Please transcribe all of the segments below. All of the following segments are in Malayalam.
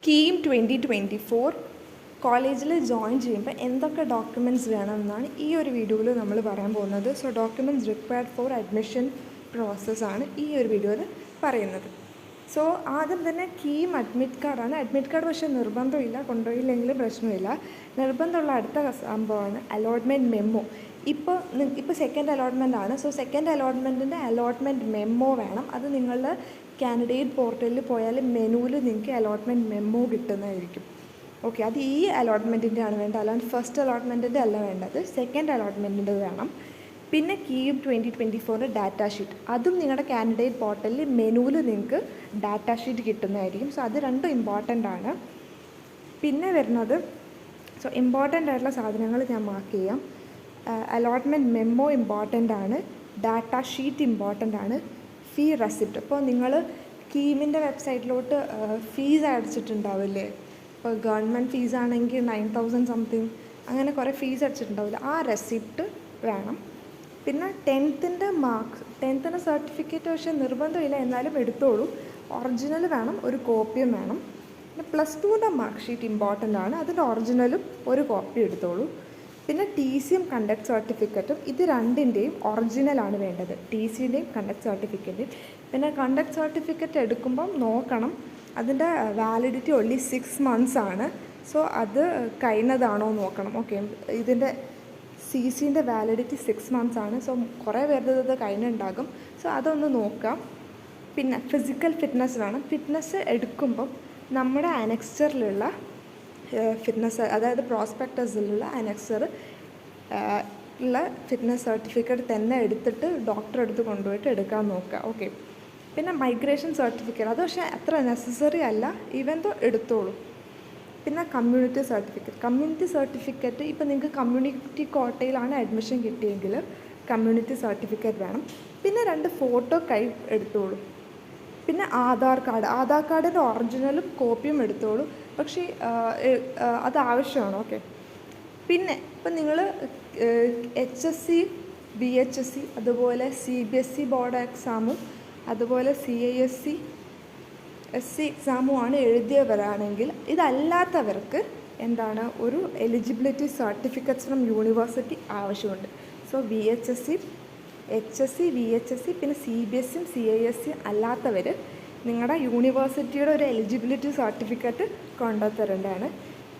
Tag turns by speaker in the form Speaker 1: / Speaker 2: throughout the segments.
Speaker 1: കീം 2024 കോളേജിൽ ജോയിൻ ചെയ്യുമ്പോൾ എന്തൊക്കെ ഡോക്യുമെൻറ്റ്സ് വേണമെന്നാണ് ഈ ഒരു വീഡിയോയിൽ നമ്മൾ പറയാൻ പോകുന്നത്. So documents required for admission പ്രോസസ്സാണ് ഈ ഒരു വീഡിയോയിൽ പറയുന്നത്. സോ ആദ്യം തന്നെ കീം അഡ്മിറ്റ് കാർഡാണ്. അഡ്മിറ്റ് കാർഡ് പക്ഷേ നിർബന്ധമില്ല, കൊണ്ടുപോയില്ലെങ്കിലും പ്രശ്നമില്ല. നിർബന്ധമുള്ള അടുത്ത സംഭവമാണ് അലോട്ട്മെൻറ്റ് മെമ്മോ. ഇപ്പോൾ സെക്കൻഡ് അലോട്ട്മെൻ്റ് ആണ്. സോ സെക്കൻഡ് അലോട്ട്മെൻറ്റിൻ്റെ അലോട്ട്മെൻറ്റ് മെമ്മോ വേണം. അത് നിങ്ങളുടെ കാൻഡിഡേറ്റ് പോർട്ടലിൽ പോയാൽ മെനുവിൽ നിങ്ങൾക്ക് അലോട്ട്മെൻറ്റ് മെമ്മോ കിട്ടുന്നതായിരിക്കും. ഓക്കെ, അത് ഈ അലോട്ട്മെൻറ്റിൻ്റെ ആണ് വേണ്ടത്, അല്ലാണ്ട് ഫസ്റ്റ് അലോട്ട്മെൻറ്റിൻ്റെ അല്ല വേണ്ടത്, സെക്കൻഡ് അലോട്ട്മെൻറ്റിൻ്റെ വേണം. പിന്നെ കീം 2024 ഡാറ്റാ ഷീറ്റ്, അതും നിങ്ങളുടെ കാൻഡിഡേറ്റ് പോർട്ടലിൽ മെനുവിൽ നിങ്ങൾക്ക് ഡാറ്റാ ഷീറ്റ് കിട്ടുന്നതായിരിക്കും. സോ അത് രണ്ടും ഇമ്പോർട്ടൻ്റ് ആണ്. പിന്നെ വരുന്നത്, സോ ഇമ്പോർട്ടൻ്റ് ആയിട്ടുള്ള സാധനങ്ങൾ ഞാൻ മാർക്ക് ചെയ്യാം. അലോട്ട്മെൻറ്റ് മെമ്മോ ഇമ്പോർട്ടൻ്റ് ആണ്, ഡാറ്റാ ഷീറ്റ് ഇമ്പോർട്ടൻ്റ് ആണ്, ഫീ റെസിപ്റ്റ്. ഇപ്പോൾ നിങ്ങൾ കീമിൻ്റെ വെബ്സൈറ്റിലോട്ട് ഫീസ് അടച്ചിട്ടുണ്ടാവില്ലേ? ഇപ്പോൾ ഗവൺമെൻറ് ഫീസാണെങ്കിൽ 9,000 സംതിങ്, അങ്ങനെ കുറേ ഫീസ് അടച്ചിട്ടുണ്ടാവില്ല, ആ റെസിപ്റ്റ് വേണം. പിന്നെ 10th മാർക്സ്, 10th സർട്ടിഫിക്കറ്റ് പക്ഷേ നിർബന്ധമില്ല, എന്നാലും എടുത്തോളൂ. ഒറിജിനൽ വേണം, ഒരു കോപ്പിയും വേണം. പിന്നെ +2 മാർക്ക് ഷീറ്റ് ഇമ്പോർട്ടൻ്റ് ആണ്, അതിൻ്റെ ഒറിജിനലും ഒരു കോപ്പി എടുത്തോളൂ. പിന്നെ TCയും കണ്ടക്ട് സർട്ടിഫിക്കറ്റും, ഇത് രണ്ടിൻ്റെയും ഒറിജിനലാണ് വേണ്ടത്, TCയുടെയും കണ്ടക്ട് സർട്ടിഫിക്കറ്റും. പിന്നെ കണ്ടക്ട് സർട്ടിഫിക്കറ്റ് എടുക്കുമ്പം നോക്കണം, അതിൻ്റെ വാലിഡിറ്റി ഓൺലി 6 months ആണ്. സോ അത് കഴിഞ്ഞതാണോ നോക്കണം. ഓക്കെ, ഇതിൻ്റെ CCൻ്റെ വാലിഡിറ്റി 6 months ആണ്. സോ കുറേ പേരുടെ ഇത് കഴിഞ്ഞുണ്ടാകും. സോ അതൊന്ന് നോക്കാം. പിന്നെ ഫിസിക്കൽ ഫിറ്റ്നസ് വേണം. ഫിറ്റ്നസ് എടുക്കുമ്പം നമ്മുടെ അനക്സ്റ്ററിലുള്ള ഫിറ്റ്നസ്, അതായത് പ്രോസ്പെക്ടസിലുള്ള അനക്സർ ഉള്ള ഫിറ്റ്നസ് സർട്ടിഫിക്കറ്റ് തന്നെ എടുത്തിട്ട് ഡോക്ടറെ അടുത്ത് കൊണ്ടുപോയിട്ട് എടുക്കാൻ നോക്കുക. ഓക്കെ, പിന്നെ മൈഗ്രേഷൻ സർട്ടിഫിക്കറ്റ്, അത് പക്ഷേ അത്ര നെസസറി അല്ല, ഈവൻ ദോ എടുത്തോളൂ. പിന്നെ കമ്മ്യൂണിറ്റി സർട്ടിഫിക്കറ്റ് ഇപ്പോൾ നിങ്ങൾക്ക് കമ്മ്യൂണിറ്റി കോട്ടയിലാണ് അഡ്മിഷൻ കിട്ടിയെങ്കിൽ കമ്മ്യൂണിറ്റി സർട്ടിഫിക്കറ്റ് വേണം. പിന്നെ 2 ഫോട്ടോ കൈ എടുത്തോളൂ. പിന്നെ ആധാർ കാർഡിൻ്റെ ഒറിജിനലും കോപ്പിയും എടുത്തോളൂ, പക്ഷേ അത് ആവശ്യമാണ്. ഓക്കെ, പിന്നെ ഇപ്പം നിങ്ങൾ HSC BHSC അതുപോലെ CBSE ബോർഡ് എക്സാമും അതുപോലെ CISE SC എക്സാമുമാണ് എഴുതിയവരാണെങ്കിൽ, ഇതല്ലാത്തവർക്ക് എന്താണ്, ഒരു എലിജിബിലിറ്റി സർട്ടിഫിക്കറ്റ്സ് ഫ്രം യൂണിവേഴ്സിറ്റി ആവശ്യമുണ്ട്. സോ HSC VHSC പിന്നെ CBSEയും CISEയും അല്ലാത്തവർ നിങ്ങളുടെ യൂണിവേഴ്സിറ്റിയുടെ ഒരു എലിജിബിലിറ്റി സർട്ടിഫിക്കറ്റ് കൊണ്ടുതരേണ്ടതാണ്.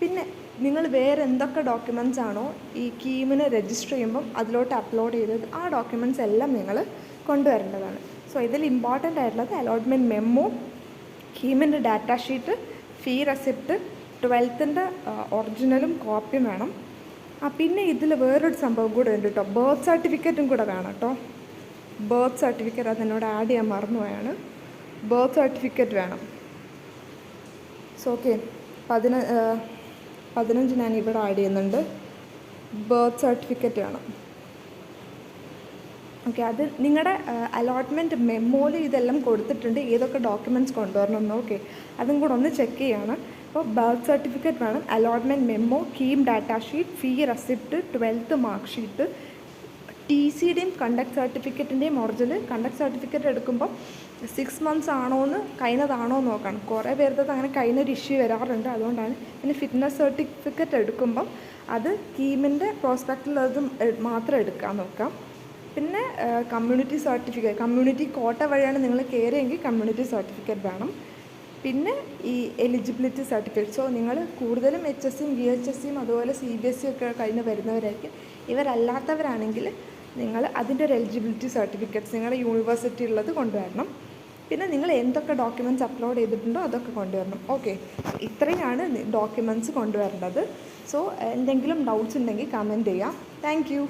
Speaker 1: പിന്നെ നിങ്ങൾ വേറെ എന്തൊക്കെ ഡോക്യുമെൻറ്റ്സ് ആണോ ഈ കീമിന് രജിസ്റ്റർ ചെയ്യുമ്പം അതിലോട്ട് അപ്ലോഡ് ചെയ്തത്, ആ ഡോക്യുമെൻറ്റ്സ് എല്ലാം നിങ്ങൾ കൊണ്ടുവരേണ്ടതാണ്. സോ ഇതിൽ ഇമ്പോർട്ടൻ്റ് ആയിട്ടുള്ളത് allotment memo, കീമിൻ്റെ data sheet, fee receipt, 12th ഒറിജിനലും കോപ്പിയും വേണം. പിന്നെ ഇതിൽ വേറൊരു സംഭവം കൂടെ ഉണ്ട് കേട്ടോ, ബർത്ത് സർട്ടിഫിക്കറ്റും കൂടെ വേണം കേട്ടോ. ബർത്ത് സർട്ടിഫിക്കറ്റ് അത് എന്നോട് ആഡ് ചെയ്യാൻ മറന്നുപോയാണ്. ബർത്ത് സർട്ടിഫിക്കറ്റ് വേണം. സോ ഓക്കെ, 15 ഞാൻ ഇവിടെ ആഡ് ചെയ്യുന്നുണ്ട്. ബർത്ത് സർട്ടിഫിക്കറ്റ് വേണം. ഓക്കെ, അത് നിങ്ങളുടെ അലോട്ട്മെൻറ്റ് മെമ്മോയിൽ ഇതെല്ലാം കൊടുത്തിട്ടുണ്ട്, ഏതൊക്കെ ഡോക്യുമെൻറ്റ്സ് കൊണ്ടുവരണമെന്ന്. ഓക്കെ, അതും കൂടെ ഒന്ന് ചെക്ക് ചെയ്യണം. അപ്പോൾ ബർത്ത് സർട്ടിഫിക്കറ്റ് വേണം, allotment memo, KEAM data sheet, fee receipt, 12th mark sheet, TCയുടെയും കണ്ടക്ട് സർട്ടിഫിക്കറ്റിൻ്റെയും ഒറിജിനൽ. കണ്ടക്ട് സർട്ടിഫിക്കറ്റ് എടുക്കുമ്പോൾ 6 months ആണോ എന്ന്, കഴിഞ്ഞതാണോ എന്ന് നോക്കണം. കുറേ പേരുടെ അങ്ങനെ കഴിഞ്ഞൊരു ഇഷ്യൂ വരാറുണ്ട്, അതുകൊണ്ടാണ്. പിന്നെ ഫിറ്റ്നസ് സർട്ടിഫിക്കറ്റ് എടുക്കുമ്പം അത് കീമിൻ്റെ പ്രോസ്പെക്റ്റിലതും മാത്രം എടുക്കാൻ നോക്കാം. പിന്നെ കമ്മ്യൂണിറ്റി സർട്ടിഫിക്കറ്റ്, കമ്മ്യൂണിറ്റി കോട്ട വഴിയാണ് നിങ്ങൾ കയറിയെങ്കിൽ കമ്മ്യൂണിറ്റി സർട്ടിഫിക്കറ്റ് വേണം. പിന്നെ ഈ എലിജിബിലിറ്റി സർട്ടിഫിക്കറ്റ്. സോ നിങ്ങൾ കൂടുതലും HSCയും VHSCയും അതുപോലെ CBSE ഒക്കെ കഴിഞ്ഞ് വരുന്നവരായിരിക്കും. ഇവരല്ലാത്തവരാണെങ്കിൽ നിങ്ങൾ അതിൻ്റെ ഒരു എലിജിബിലിറ്റി സർട്ടിഫിക്കറ്റ്സ് നിങ്ങളുടെ യൂണിവേഴ്സിറ്റി ഉള്ളത് കൊണ്ടുവരണം. പിന്നെ നിങ്ങൾ എന്തൊക്കെ ഡോക്യുമെൻറ്റ്സ് അപ്ലോഡ് ചെയ്തിട്ടുണ്ടോ അതൊക്കെ കൊണ്ടുവരണം. ഓക്കെ, ഇത്രയാണ് ഡോക്യുമെൻറ്റ്സ് കൊണ്ടുവരേണ്ടത്. സോ എന്തെങ്കിലും ഡൗട്ട്സ് ഉണ്ടെങ്കിൽ കമൻറ്റ് ചെയ്യാം. Thank you.